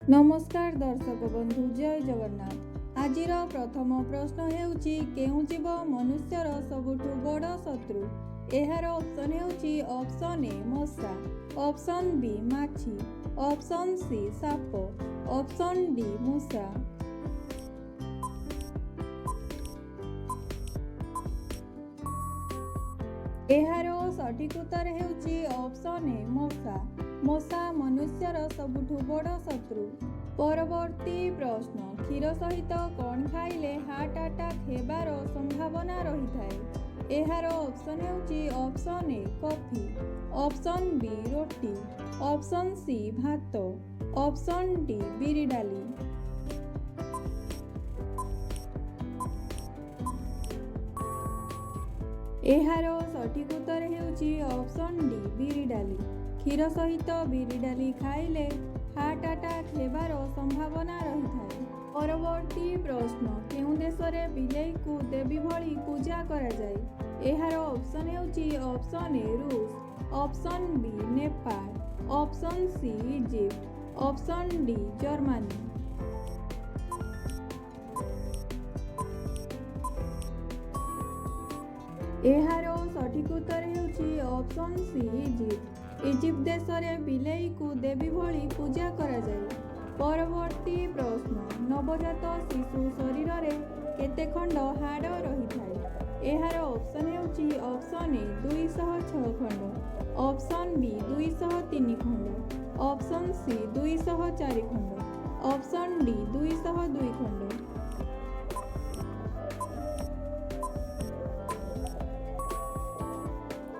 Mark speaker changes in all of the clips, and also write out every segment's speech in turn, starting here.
Speaker 1: नमस्कार दर्शक बंधु, जय जगन्नाथ। आजिर प्रथम प्रश्न हेउची केउ जीव मनुष्यर सबुठु बड़ शत्रु। एहार ऑप्शन हेउची ऑप्शन ए मशा, ऑप्शन बी माछी, ऑप्शन सी साप, ऑप्शन डी मूषा। एहार सठिक उत्तर हेउची ऑप्शन ए मशा। मशा मनुष्यर सबुठु बड़ शत्रु। परवर्ती प्रश्न, क्षीर सहित कौन खाइले हार्ट अटैक हेबार संभावना रही थाए। एहार ऑप्शन हेउची option A coffee, option B रोटी, ऑप्शन सी भात, ऑप्शन डी बिरी डाली। एहार सठिक उत्तर हेउची ऑप्शन डी बिरी डाली। क्षीर सहित बिरी डाली खाइले हार्ट अटैक हेबार संभावना रही थाए। परवर्ती प्रश्न, केउ देश रे बिलेई को देवी भली पूजा करा जाए। एहार ऑप्शन हेउची ऑप्शन ए रूस, option B Nepal, option C Egypt, option D Germany. एहार सठिक उत्तर हेउची ऑप्शन सी इजिप्ट। इजिप्ट देश रे बिलेई को देवी भली पूजा करा जाए। परवर्ती प्रश्न, नवजात शिशु शरीर रे केते खंड हाड़ रही थाए। एहार ऑप्शन हेउची ऑप्शन ए 206 खंड, ऑप्शन बी 203 खंड, ऑप्शन सी 204 खंड, ऑप्शन डी 202 खंड।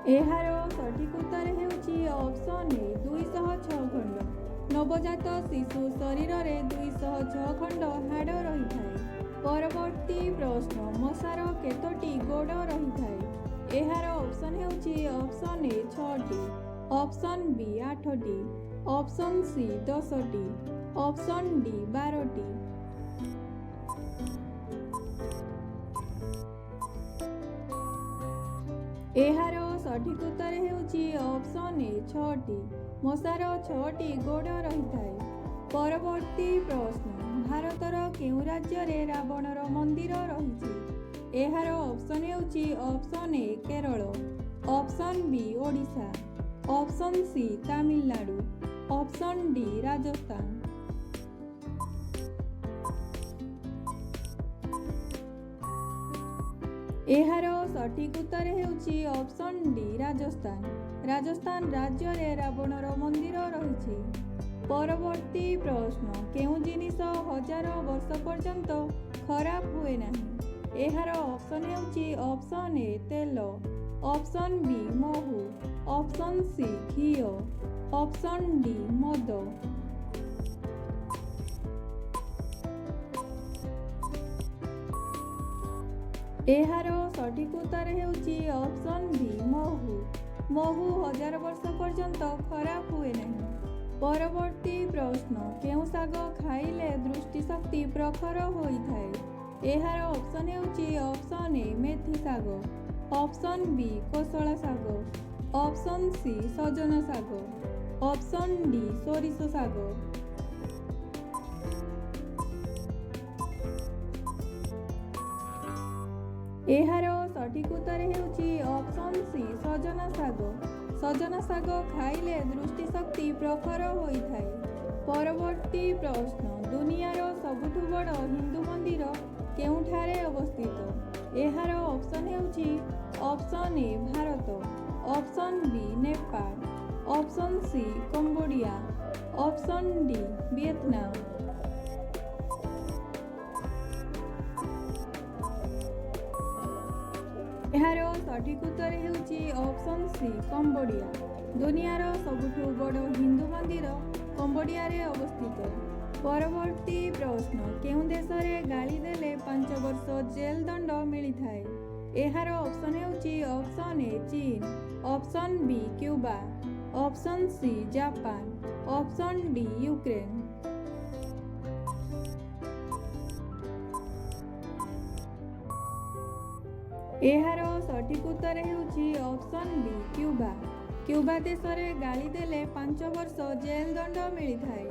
Speaker 1: एहार सठिक उत्तर हेउची ऑप्शन ए 206 खंड। नवजात शिशु शरीर रे 206 खंड हाड़ रही थाए। परवर्ती प्रश्न, मशार केतोटी गोड़ रही थाए। एहार ऑप्शन हेउची ऑप्शन ए 6टी, ऑप्शन बी 8टी, ऑप्शन सी 10टी, ऑप्शन डी 12टी। एहार सठिक उत्तर हेउची ऑप्शन ए 6टी। मशार 6टी गोड़ रही थाए। परवर्ती प्रश्न, भारतर केउ राज्य रे रावणर मंदिर रही। एहार ऑप्शन हेउची option A Kerala, option B Odisha, option C Tamil Nadu, option D Rajasthan. एहार सठिक उत्तर हेउची ऑप्शन डी राजस्थान। राजस्थान राज्य रे रावणर मंदिर रही। परवर्ती प्रश्न, केउ जिनिस 1000 वर्ष पर्यंत खराब हुए नाही। एहार ऑप्शन हेउची ऑप्शन ए तेल, ऑप्शन बी महू, ऑप्शन सी घी, ऑप्शन डी मद। एहार सठिक उत्तर हेउची ऑप्शन बी महू। महू 1000 वर्ष पर्यंत खराब हुए नहीं। परवर्ती प्रश्न, केउ शाग खाइले दृष्टि शक्ति प्रखर होई थाए। एहार ऑप्शन हेउची ऑप्शन ए मेथी शाग, ऑप्शन बी कोशला शाग, ऑप्शन सी सजना शाग, ऑप्शन डी सोरिष शाग। एहार सठिक उत्तर हेउची ऑप्शन सी सजना शाग। सजना शाग खाइले दृष्टि शक्ति प्रखर होई थाए। परवर्ती प्रश्न, दुनियार सबुठु बड़ हिंदू मंदिर केउठारे अवस्थित। एहार ऑप्शन हेउची option A Bharat, option B Nepal, option C Cambodia, option D Vietnam. एहार सठिक उत्तर हेउची ऑप्शन सी कंबोडिया। दुनियार सबुठु बड़ हिंदू मंदिर कंबोडिया रे अवस्थित। परवर्ती प्रश्न, केउ देश रे गाली देले 5 वर्ष जेल दंड मिली थाए। एहार ऑप्शन हेउची ऑप्शन ए चीन, option B Cuba, option C Japan, option D Ukraine. एहार सठिक उत्तर हेउची ऑप्शन बी क्यूबा। क्यूबा देश रे गाली देले 5 वर्ष जेल दंड मिली थाए।